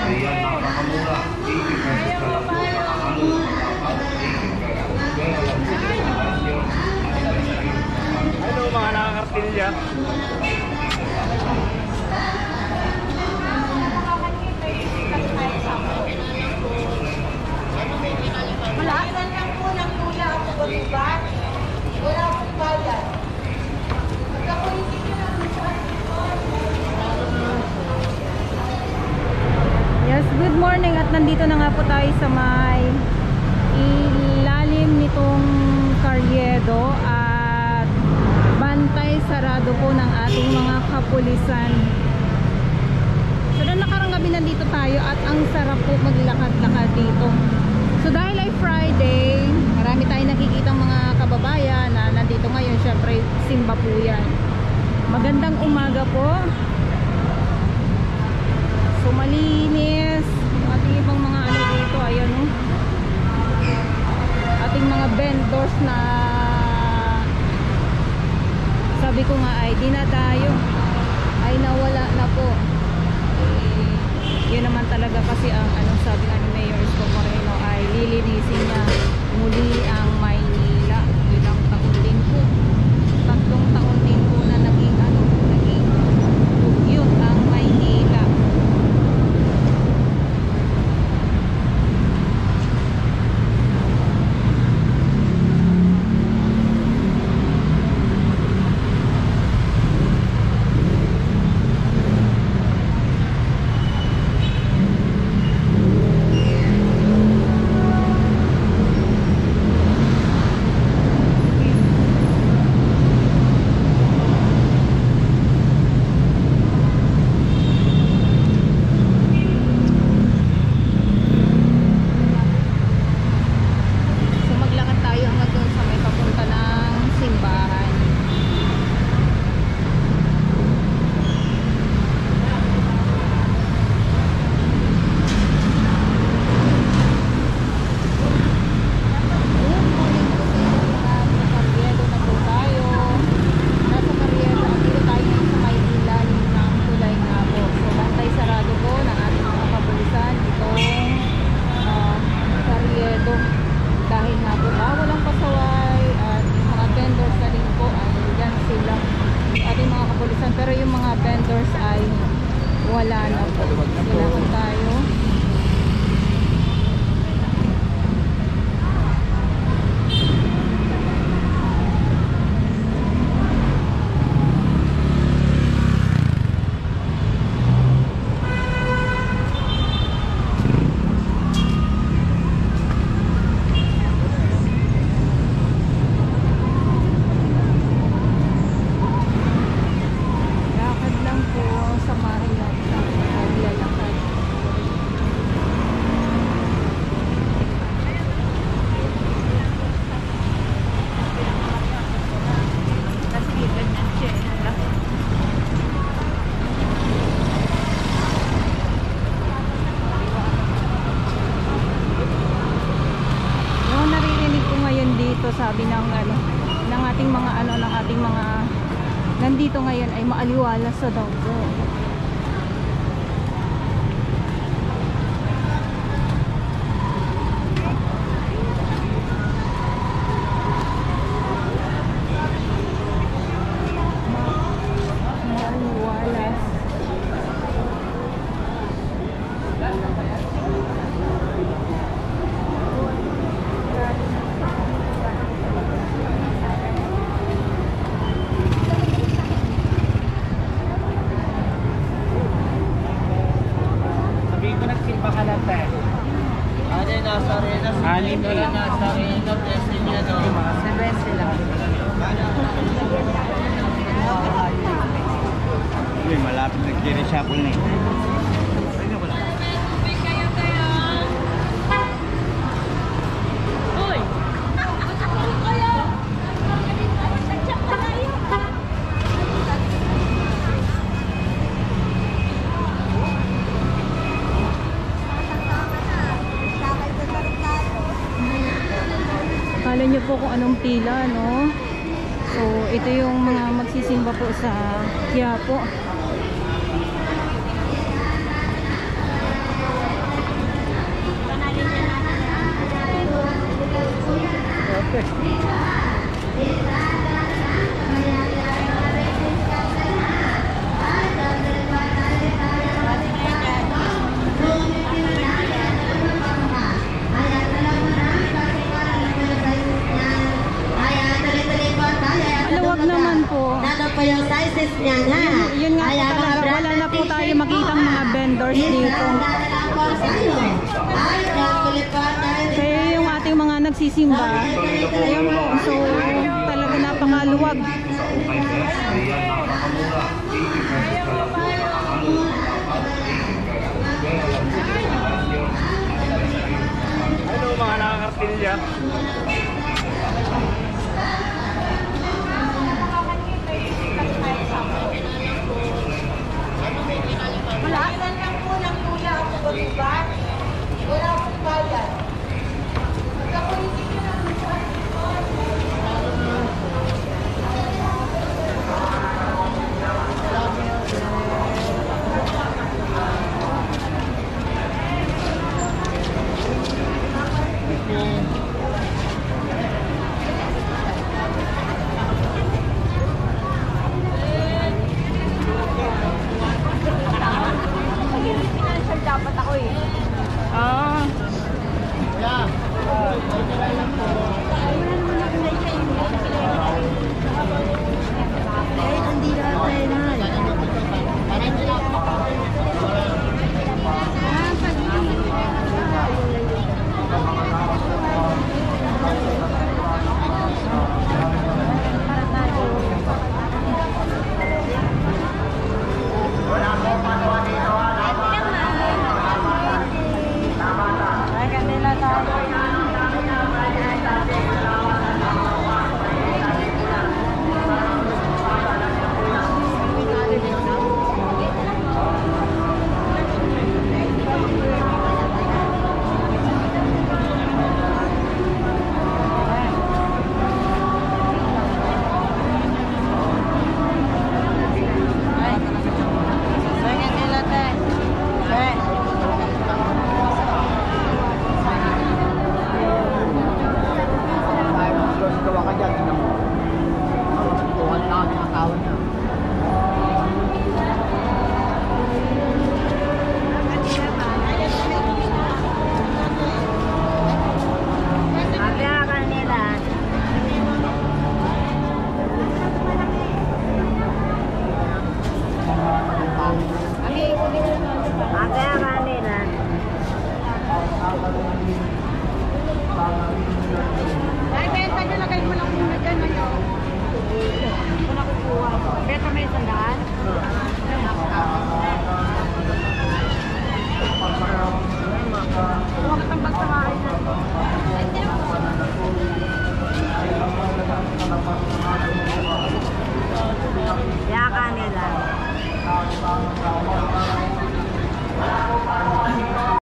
Ayan, napakamura. 80 pesos na lang po sa kakalo. Tapat, 80 pesos. Hello mga nakakartilya. Wala lang po ng tula ako ba? Wala akong bayad. Yes, good morning at nandito na nga po tayo sa may ilalim nitong Carriedo at bantay sarado po ng ating mga kapulisan. So noong nakarang gabi nandito tayo at ang sarap po maglakad-lakad dito. So dahil ay Friday, marami tayong nakikitang mga kababayan na nandito ngayon. Syempre simba po yan. Magandang umaga po. So malinis yung ating ibang mga ano dito. Ayan o, ating mga vendors na sabi ko nga ay dinadayo, ay nawala na po. Yun naman talaga kasi ang anong sabi nga ni Mayor Isko Moreno ay lilinisin niya muli ang Maynila. Ilang taon din po, 3 taon din po na naging tugyot ang Maynila. Pero yung mga vendors ay wala na po. Kailangan tayo. Sabi ng ng ating mga nandito ngayon ay maaliwalas sa daw po. Malapit nag-reshuffle na eh. Kala nyo po kung anong pila, no? So, ito yung mga magsisimba po sa Quiapo. viewers dito. Kaya yung ating mga nagsisimba, ayun po, so talaga napakaluwag. Sa ukay best, ayan, napakamura. 80 pesos na lang po sa kakalo. Tapaw, 80 ka lang. Pero lang po sa palasyo. Hello mga nakakartilya. Wala. Ilan lang po ng tula ako ba, diba? Wala akong bayad. Ako hindi ko lang dapat ako eh. Ah, Hindi na tayo na. Gawa ka dyan, tingnan mo. Tuhan na kami ang tawag niya. Ay, benta nyo, lagay mo lang muna dyan ngayon. Ito na kukuha. Benta may 100? Huwag kang pagsawain na. Yaka nila.